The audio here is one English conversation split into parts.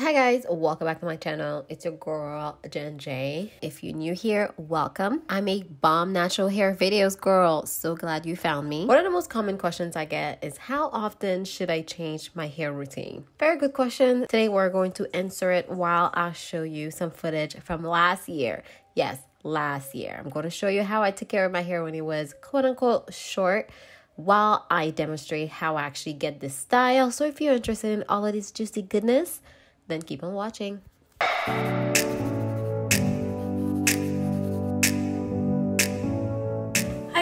Hi guys, welcome back to my channel. It's your girl Jen J. If you're new here, welcome. I make bomb natural hair videos, girl. So glad you found me. One of the most common questions I get is how often should I change my hair routine? Very good question. Today we're going to answer it while I show you some footage from last year. Yes, last year. I'm going to show you how I took care of my hair when it was quote unquote short, while I demonstrate how I actually get this style. So if you're interested in all of this juicy goodness, then keep on watching. Hi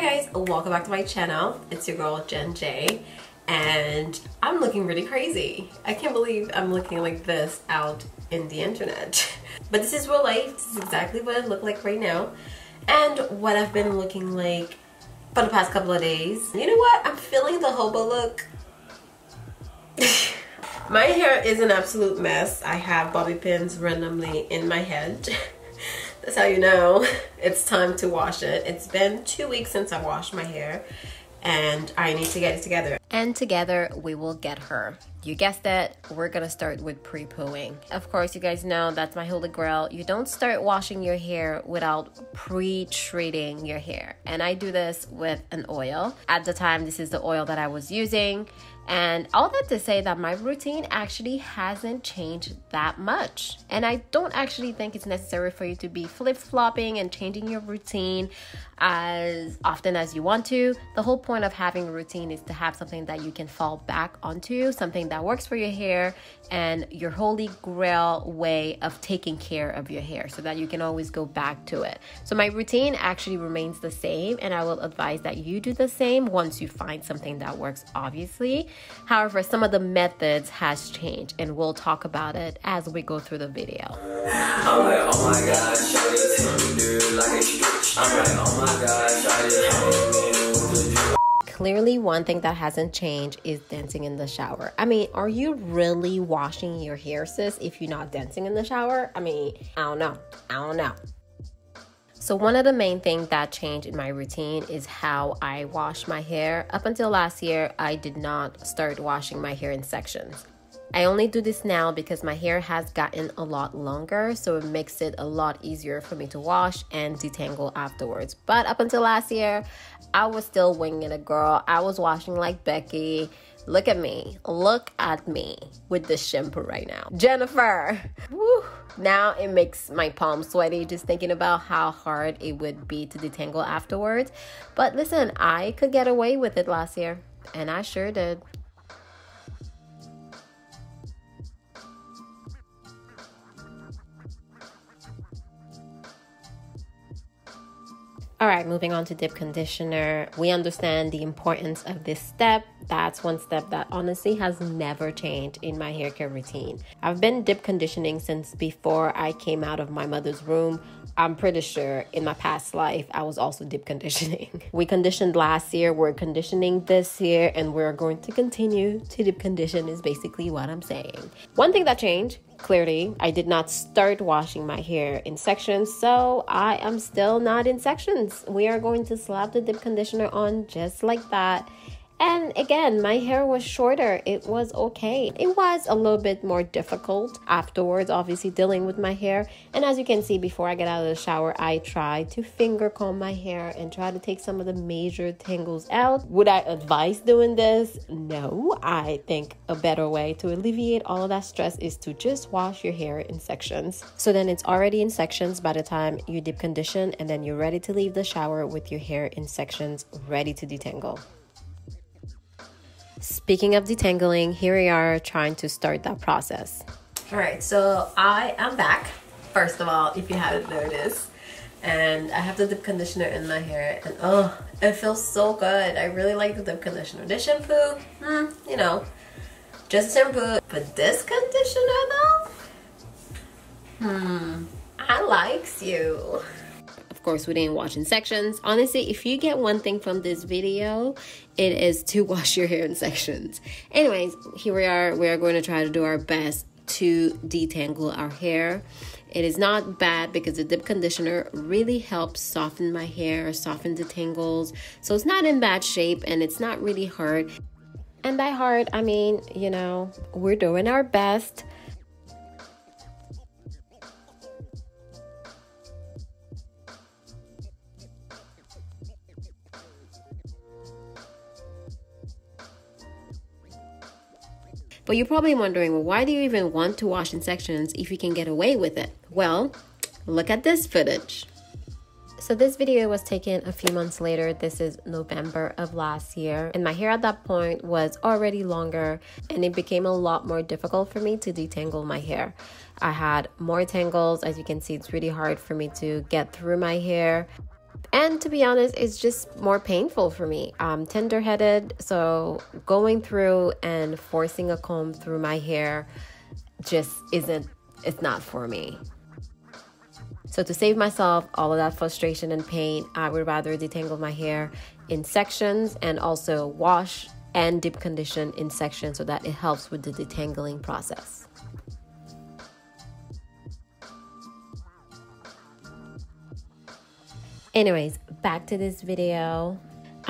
guys, welcome back to my channel. It's your girl Jen J, and I'm looking really crazy. I can't believe I'm looking like this out in the internet. But this is real life. This is exactly what I look like right now and what I've been looking like for the past couple of days. You know what? I'm feeling the hobo look. My hair is an absolute mess. I have bobby pins randomly in my head. That's how you know it's time to wash it. It's been 2 weeks since I washed my hair and I need to get it together. And together we will get her. You guessed it, we're gonna start with pre-pooing. Of course, you guys know that's my holy grail. You don't start washing your hair without pre-treating your hair. And I do this with an oil. At the time, this is the oil that I was using. And all that to say that my routine actually hasn't changed that much. And I don't actually think it's necessary for you to be flip-flopping and changing your routine as often as you want to. The whole point of having a routine is to have something that you can fall back onto, something that works for your hair and your holy grail way of taking care of your hair so that you can always go back to it. So my routine actually remains the same, and I will advise that you do the same once you find something that works, obviously. However, some of the methods has changed, and we'll talk about it as we go through the video. I'm like, oh my gosh, shawty, tell me, dude, like a switch. I'm like, oh my gosh, shawty, clearly, one thing that hasn't changed is dancing in the shower. I mean, are you really washing your hair, sis, if you're not dancing in the shower? I mean, I don't know. So one of the main things that changed in my routine is how I wash my hair. Up until last year, I did not start washing my hair in sections. I only do this now because my hair has gotten a lot longer, so it makes it a lot easier for me to wash and detangle afterwards. But up until last year, I was still winging it, girl. I was washing like Becky. Look at me with this shampoo right now. Jennifer, woo. Now it makes my palms sweaty just thinking about how hard it would be to detangle afterwards. But listen, I could get away with it last year, and I sure did. All right, moving on to dip conditioner. We understand the importance of this step. That's one step that honestly has never changed in my hair care routine. I've been dip conditioning since before I came out of my mother's womb. I'm pretty sure in my past life, I was also dip conditioning. We conditioned last year, we're conditioning this year, and we're going to continue to dip condition is basically what I'm saying. One thing that changed, clearly, I did not start washing my hair in sections, so I am still not in sections. We are going to slap the dip conditioner on just like that. And again, my hair was shorter. It was okay. It was a little bit more difficult afterwards, obviously dealing with my hair. And as you can see, before I get out of the shower, I try to finger comb my hair and try to take some of the major tangles out. Would I advise doing this? No. I think a better way to alleviate all of that stress is to just wash your hair in sections. So then it's already in sections by the time you dip condition, and then you're ready to leave the shower with your hair in sections, ready to detangle. Speaking of detangling, here we are trying to start that process. All right, so I am back. First of all, if you haven't noticed, and I have the dip conditioner in my hair, and oh, it feels so good. I really like the dip conditioner. This shampoo, you know, just shampoo. But this conditioner though, I likes you. Of course, we didn't wash in sections. Honestly, if you get one thing from this video, it is to wash your hair in sections. Anyways, here we are. We are going to try to do our best to detangle our hair. It is not bad because the dip conditioner really helps soften my hair, soften the tangles. So it's not in bad shape and it's not really hard. And by hard, I mean, you know, we're doing our best. But you're probably wondering, well, why do you even want to wash in sections if you can get away with it? Well, look at this footage. So this video was taken a few months later. This is November of last year. And my hair at that point was already longer, and it became a lot more difficult for me to detangle my hair. I had more tangles. As you can see, it's really hard for me to get through my hair. And to be honest, it's just more painful for me. I'm tender-headed, so going through and forcing a comb through my hair just it's not for me. So to save myself all of that frustration and pain, I would rather detangle my hair in sections and also wash and deep condition in sections so that it helps with the detangling process. Anyways, back to this video.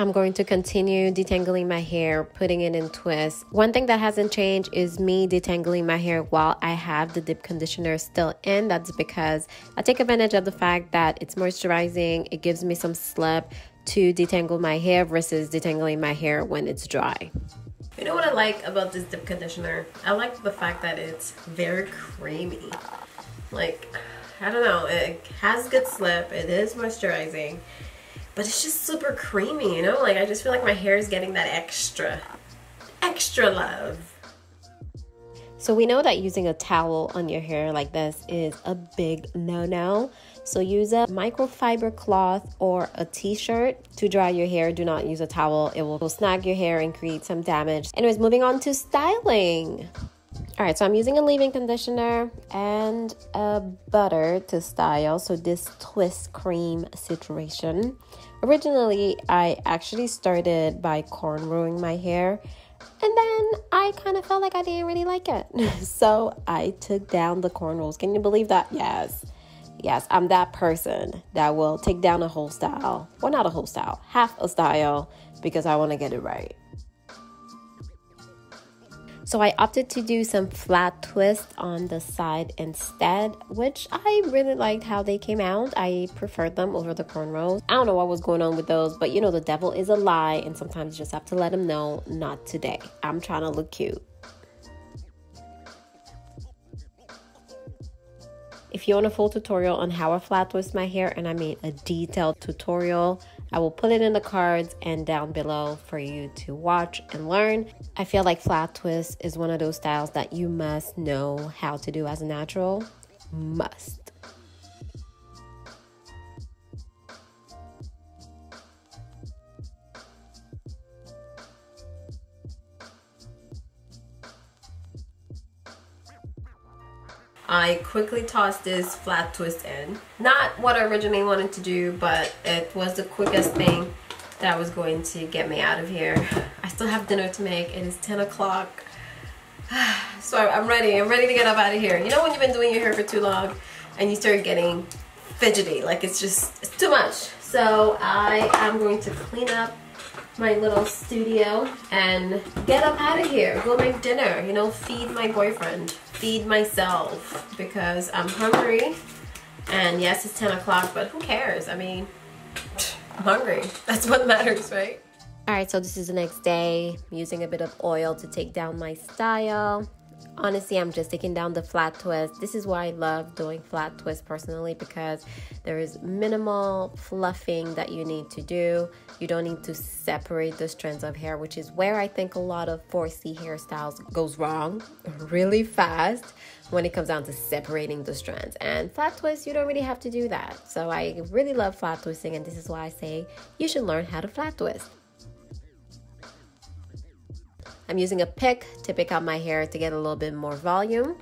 I'm going to continue detangling my hair, putting it in twists. One thing that hasn't changed is me detangling my hair while I have the deep conditioner still in. That's because I take advantage of the fact that it's moisturizing. It gives me some slip to detangle my hair versus detangling my hair when it's dry. You know what I like about this deep conditioner? I like the fact that it's very creamy. Like, I don't know, it has good slip, it is moisturizing, but it's just super creamy, you know? Like, I just feel like my hair is getting that extra love. So we know that using a towel on your hair like this is a big no-no. So use a microfiber cloth or a t-shirt to dry your hair. Do not use a towel. It will snag your hair and create some damage. Anyways, moving on to styling. All right, so I'm using a leave-in conditioner and a butter to style. So this twist cream situation. Originally, I actually started by cornrowing my hair, and then I kind of felt like I didn't really like it. So I took down the cornrows. Can you believe that? Yes, I'm that person that will take down a whole style. Well, not a whole style, half a style, because I want to get it right. So I opted to do some flat twists on the side instead, which I really liked how they came out. I preferred them over the cornrows. I don't know what was going on with those, but you know, the devil is a lie, and sometimes you just have to let him know, not today. I'm trying to look cute. If you want a full tutorial on how I flat twist my hair, and I mean a detailed tutorial, I will put it in the cards and down below for you to watch and learn. I feel like flat twist is one of those styles that you must know how to do as a natural. Must. I quickly tossed this flat twist in. Not what I originally wanted to do, but it was the quickest thing that was going to get me out of here. I still have dinner to make. It is 10 o'clock. So I'm ready to get up out of here. You know when you've been doing your hair for too long and you start getting fidgety, like it's too much. So I am going to clean up my little studio and get up out of here. Go make dinner, you know, feed my boyfriend, feed myself, because I'm hungry. And yes, it's 10 o'clock, but who cares? I mean, I'm hungry. That's what matters, right? All right, so this is the next day. I'm using a bit of oil to take down my style. Honestly, I'm just taking down the flat twist. This is why I love doing flat twist personally, because there is minimal fluffing that you need to do. You don't need to separate the strands of hair, which is where I think a lot of 4C hairstyles goes wrong really fast when it comes down to separating the strands. And flat twist, you don't really have to do that. So I really love flat twisting, and this is why I say you should learn how to flat twist. I'm using a pick to pick out my hair to get a little bit more volume.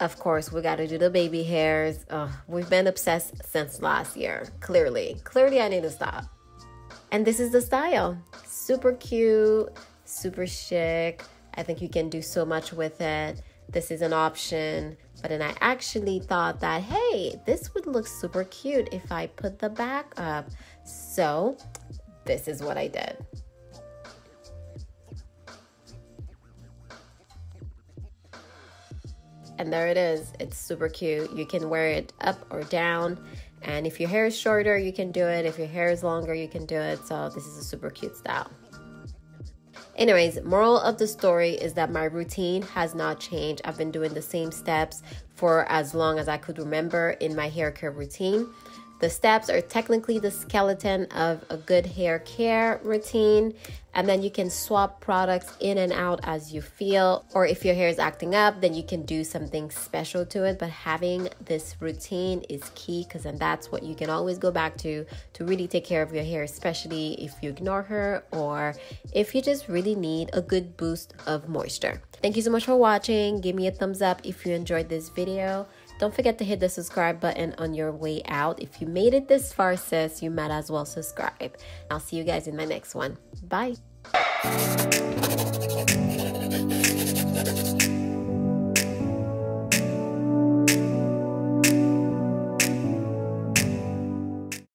Of course, we gotta do the baby hairs. We've been obsessed since last year. Clearly I need to stop. And this is the style. Super cute, super chic. I think you can do so much with it. This is an option. But then I actually thought that, hey, this would look super cute if I put the back up. So this is what I did. And there it is. It's super cute. You can wear it up or down. And if your hair is shorter, you can do it. If your hair is longer, you can do it. So this is a super cute style. Anyways, moral of the story is that my routine has not changed. I've been doing the same steps for as long as I could remember in my hair care routine. The steps are technically the skeleton of a good hair care routine, and then you can swap products in and out as you feel, or if your hair is acting up, then you can do something special to it. But having this routine is key, because then that's what you can always go back to really take care of your hair, especially if you ignore her or if you just really need a good boost of moisture. Thank you so much for watching. Give me a thumbs up if you enjoyed this video. Don't forget to hit the subscribe button on your way out. If you made it this far, sis, you might as well subscribe. I'll see you guys in my next one. Bye.